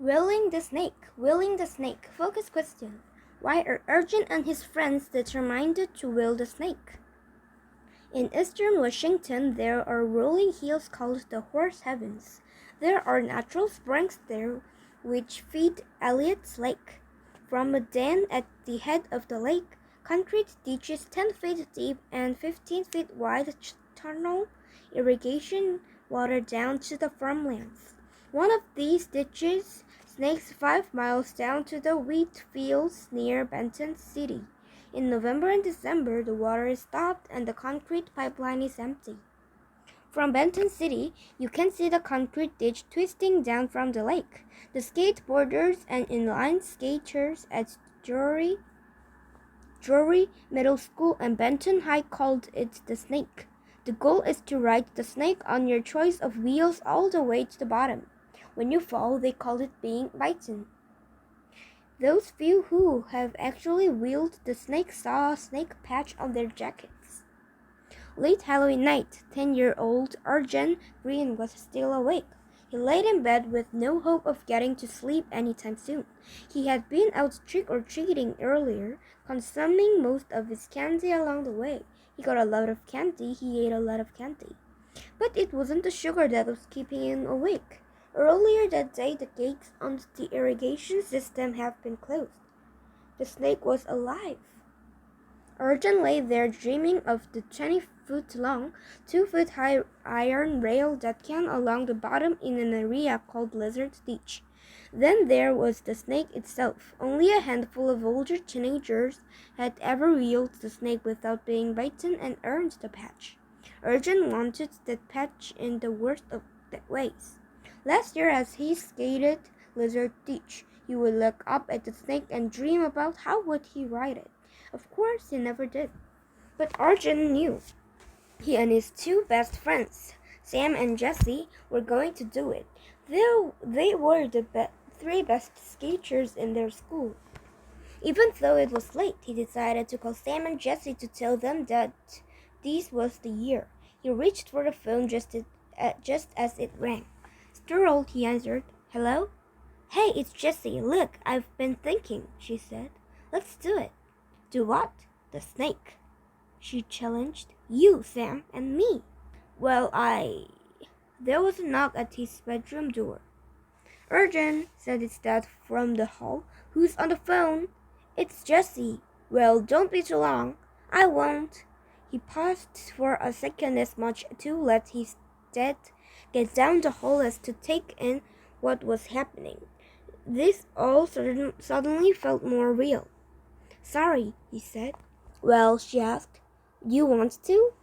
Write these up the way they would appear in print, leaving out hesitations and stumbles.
Willing the snake. Focus question. Why are Arjun and his friends determined to will the snake? In eastern Washington, there are rolling hills called the Horse Heavens. There are natural springs there which feed Elliott's Lake. From a dam at the head of the lake, concrete ditches 10 feet deep and 15 feet wide tunnel irrigation water down to the farmlands. One of these ditches snakes 5 miles down to the wheat fields near Benton City. In November and December, the water is stopped and the concrete pipeline is empty. From Benton City, you can see the concrete ditch twisting down from the lake. The skateboarders and inline skaters at Drury Middle School and Benton High called it the snake. The goal is to ride the snake on your choice of wheels all the way to the bottom. When you fall, they call it being bitten. Those few who have actually wheeled the snake saw a snake patch on their jackets. Late Halloween night, 10-year-old Arjun Green was still awake. He laid in bed with no hope of getting to sleep anytime soon. He had been out trick-or-treating earlier, consuming most of his candy along the way. He got a lot of candy, he ate a lot of candy. But it wasn't the sugar that was keeping him awake. Earlier that day, the gates on the irrigation system had been closed. The snake was alive. Arjun lay there dreaming of the 20-foot-long, 2-foot-high iron rail that came along the bottom in an area called Lizard Ditch. Then there was the snake itself. Only a handful of older teenagers had ever wheeled the snake without being bitten and earned the patch. Arjun wanted that patch in the worst of ways. Last year, as he skated Lizard Ditch, he would look up at the snake and dream about how would he ride it. Of course, he never did. But Arjun knew. He and his two best friends, Sam and Jesse, were going to do it. They were the three best skaters in their school. Even though it was late, he decided to call Sam and Jesse to tell them that this was the year. He reached for the phone just as it rang. Startled, he answered. Hello? Hey, it's Jessie. Look, I've been thinking, she said. Let's do it. Do what? The snake. She challenged. You, Sam, and me. Well, There was a knock at his bedroom door. Arjun, said his dad from the hall. Who's on the phone? It's Jessie. Well, don't be too long. I won't. He paused for a second as much to let his dad get down the hall as to take in what was happening. This all suddenly felt more real. Sorry, he said. Well, she asked. You want to?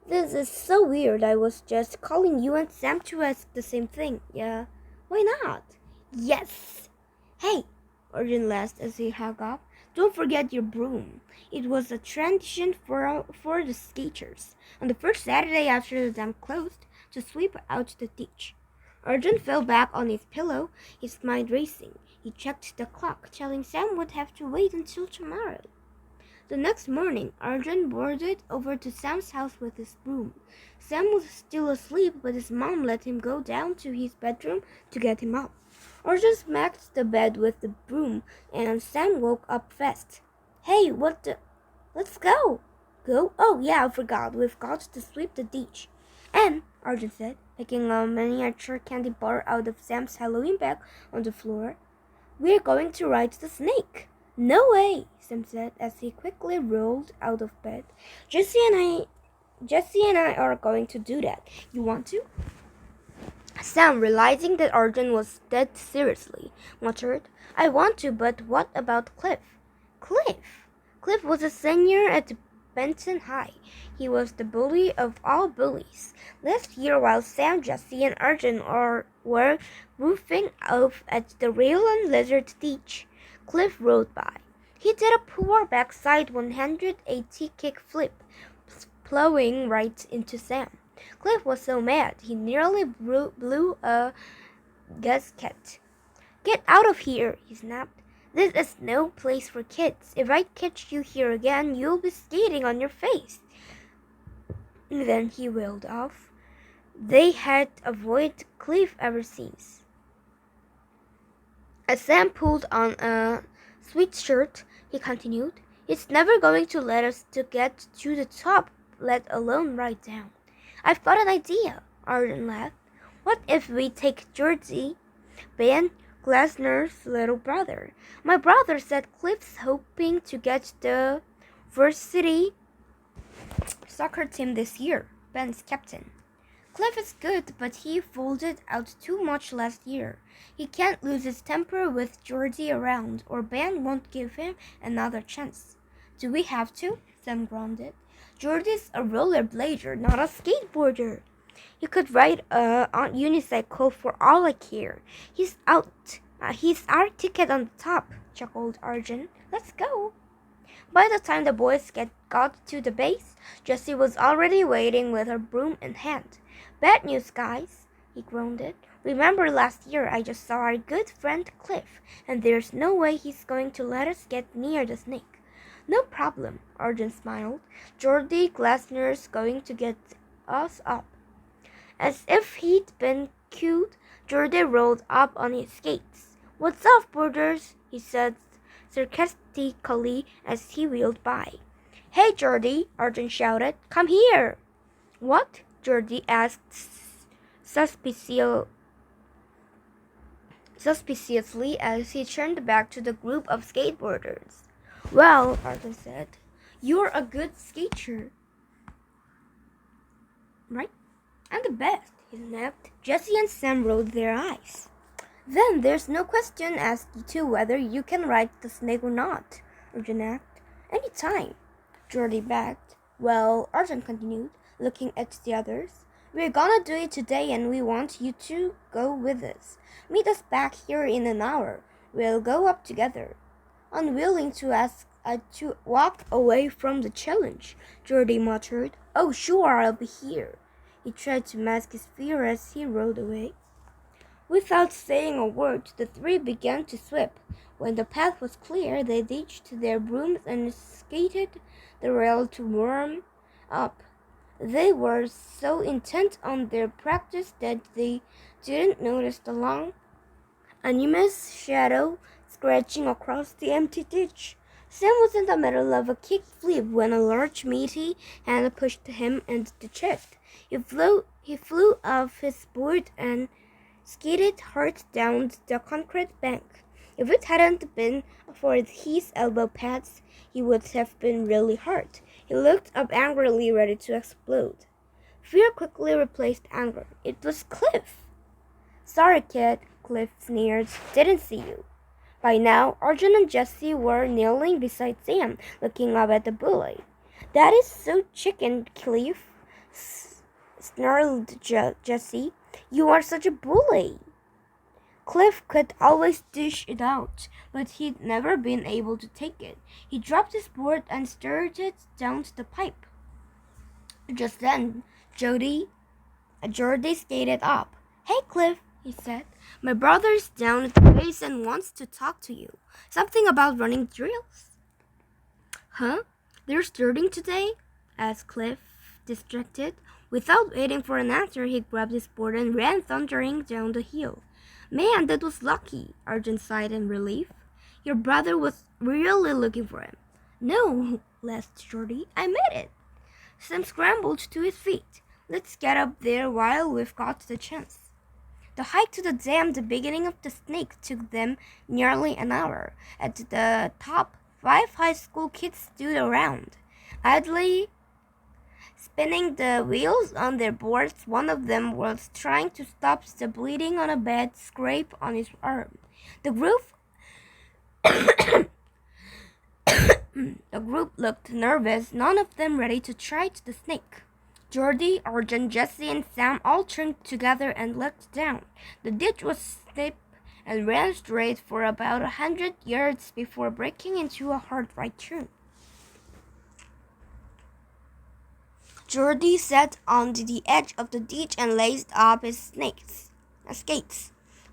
This is so weird. I was just calling you and Sam to ask the same thing. Yeah. Why not? Yes. Hey, Arjun laughed as he hung up. Don't forget your broom. It was a tradition for the skaters on the first Saturday after the dam closed to sweep out the ditch. Arjun fell back on his pillow, his mind racing. He checked the clock, telling Sam would have to wait until tomorrow. The next morning, Arjun boarded over to Sam's house with his broom. Sam was still asleep, but his mom let him go down to his bedroom to get him up. Arjun smacked the bed with the broom, and Sam woke up fast. Hey, what the... Let's go. Go? Oh, yeah, I forgot. We've got to sweep the ditch. And, Arjun said, picking a miniature candy bar out of Sam's Halloween bag on the floor, we're going to ride the snake. No way, Sam said as he quickly rolled out of bed. Jesse and I are going to do that. You want to? Sam, realizing that Arjun was dead seriously, muttered, I want to, but what about Cliff? Cliff? Cliff was a senior at Benton High. He was the bully of all bullies. Last year, while Sam, Jesse, and Arjun were roofing off at the rail and Lizard Ditch, Cliff rode by. He did a poor backside 180 kickflip, plowing right into Sam. Cliff was so mad he nearly blew a gasket. Get out of here, he snapped. This is no place for kids. If I catch you here again, you'll be skating on your face. Then he wheeled off. They had avoided Cliff ever since. As Sam pulled on a sweatshirt, he continued, "He's never going to let us to get to the top, let alone right down." "I've got an idea," Arden laughed. "What if we take Georgie, Ben Glasner's little brother? My brother said Cliff's hoping to get the varsity soccer team this year. Ben's captain. Cliff is good, but he folded out too much last year. He can't lose his temper with Georgie around, or Ben won't give him another chance." "Do we have to?" Sam grunted. "Georgie's a rollerblader, not a skateboarder. He could ride on unicycle for all I care. He's our ticket on the top," chuckled Arjun. "Let's go." By the time the boys got to the base, Jessie was already waiting with her broom in hand. "Bad news, guys," he groaned. "Remember last year I just saw our good friend Cliff, and there's no way he's going to let us get near the snake." "No problem," Arjun smiled. "Geordie Glasner's going to get us up." As if he'd been cued, Geordie rolled up on his skates. "What's up, boarders?" he said sarcastically as he wheeled by. "Hey, Geordie," Arjun shouted. "Come here." "What?" Geordie asked suspiciously as he turned back to the group of skateboarders. "Well," Arjun said, "you're a good skater, right?" "I'm the best," he snapped. Jessie and Sam rolled their eyes. "Then there's no question as to whether you can ride the snake or not," Arjun asked. "Any time," Geordie backed. "Well," Arjun continued, looking at the others, "we're gonna do it today and we want you to go with us. Meet us back here in an hour. We'll go up together." Unwilling to walk away from the challenge, Geordie muttered, "Oh, sure, I'll be here." He tried to mask his fear as he rode away. Without saying a word, the three began to sweep. When the path was clear, they ditched their brooms and skated the rail to warm up. They were so intent on their practice that they didn't notice the long, enormous shadow scratching across the empty ditch. Sam was in the middle of a kickflip when a large, meaty hand pushed him in the chest. He flew off his board and skidded hard down the concrete bank. If it hadn't been for his elbow pads, he would have been really hurt. He looked up angrily, ready to explode. Fear quickly replaced anger. It was Cliff. "Sorry, kid," Cliff sneered. "Didn't see you." By now, Arjun and Jessie were kneeling beside Sam, looking up at the bully. "That is so chicken, Cliff," snarled Jessie. "You are such a bully." Cliff could always dish it out, but he'd never been able to take it. He dropped his board and stirred it down the pipe. Just then, Geordie skated up. "Hey, Cliff," he said. "My brother's down at the base and wants to talk to you. Something about running drills." "Huh? They're starting today?" asked Cliff, distracted. Without waiting for an answer, he grabbed his board and ran thundering down the hill. "Man, that was lucky," Arjun sighed in relief. "Your brother was really looking for him." "No," laughed Geordie. "I made it." Sam scrambled to his feet. "Let's get up there while we've got the chance." The hike to the dam, the beginning of the snake, took them nearly an hour. At the top, 5 high school kids stood around, idly spinning the wheels on their boards. One of them was trying to stop the bleeding on a bad scrape on his arm. The group looked nervous, none of them ready to try the snake. Geordie, Arjun, Jessie, and Sam all turned together and looked down. The ditch was steep and ran straight for about 100 yards before breaking into a hard right turn. Geordie sat on the edge of the ditch and laced up his skates.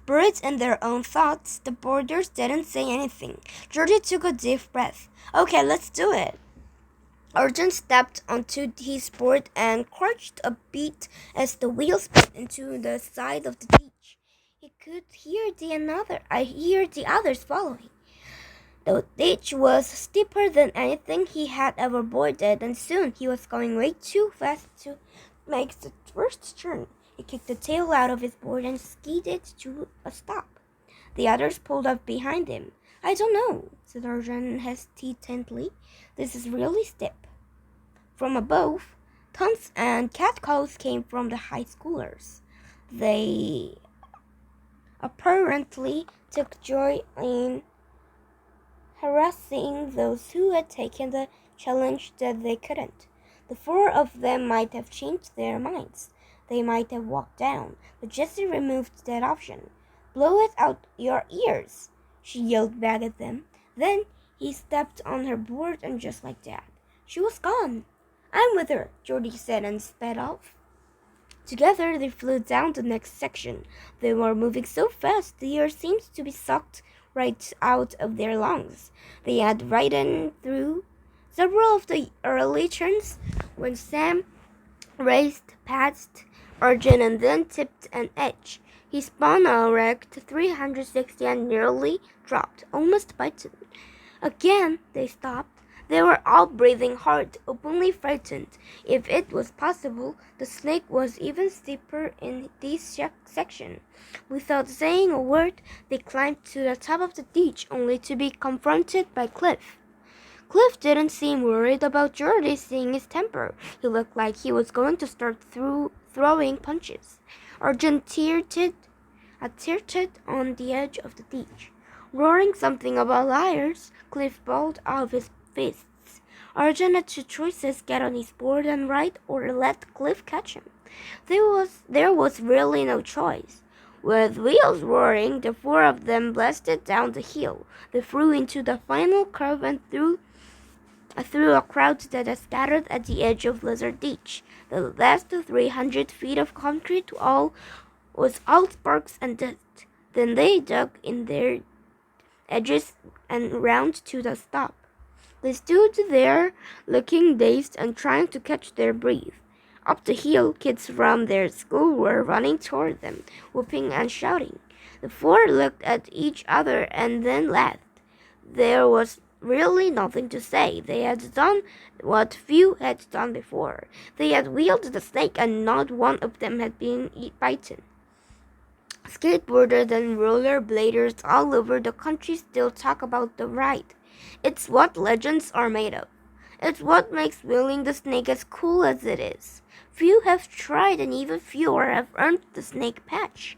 Buried in their own thoughts, the boarders didn't say anything. Geordie took a deep breath. "Okay, let's do it." Arjun stepped onto his board and crouched a bit as the wheels bit into the side of the ditch. He He could hear the others following. The ditch was steeper than anything he had ever boarded, and soon he was going way too fast to make the first turn. He kicked the tail out of his board and skied it to a stop. The others pulled up behind him. "I don't know," said Arjun hesitantly. "This is really steep." From above, taunts and catcalls came from the high schoolers. They apparently took joy in harassing those who had taken the challenge that they couldn't. The four of them might have changed their minds. They might have walked down, but Jessie removed that option. "Blow it out your ears," she yelled back at them. Then he stepped on her board, and just like that, she was gone. "I'm with her," Jordy said and sped off. Together they flew down the next section. They were moving so fast the air seemed to be sucked right out of their lungs. They had ridden through several of the early turns when Sam raced past Arjun and then tipped an edge. He spun a wrecked 360 and nearly dropped, almost bitten. Again they stopped. They were all breathing hard, openly frightened. If it was possible, the snake was even steeper in this section. Without saying a word, they climbed to the top of the ditch, only to be confronted by Cliff. Cliff didn't seem worried about Jordy seeing his temper. He looked like he was going to start throwing punches. Arjun tilted on the edge of the ditch. Roaring something about liars, Cliff balled out his fists. Arjun had two choices: get on his board and ride, or let Cliff catch him. There was really no choice. With wheels roaring, the four of them blasted down the hill. They flew into the final curve and through a crowd that had scattered at the edge of Lizard Ditch. The last 300 feet of concrete was all sparks and dust. Then they dug in their edges and round to the stop. They stood there, looking dazed and trying to catch their breath. Up the hill, kids from their school were running toward them, whooping and shouting. The four looked at each other and then laughed. There was really nothing to say. They had done what few had done before. They had wheeled the snake, and not one of them had been bitten. Skateboarders and rollerbladers all over the country still talk about the ride. It's what legends are made of. It's what makes wheeling the snake as cool as it is. Few have tried, and even fewer have earned the snake patch.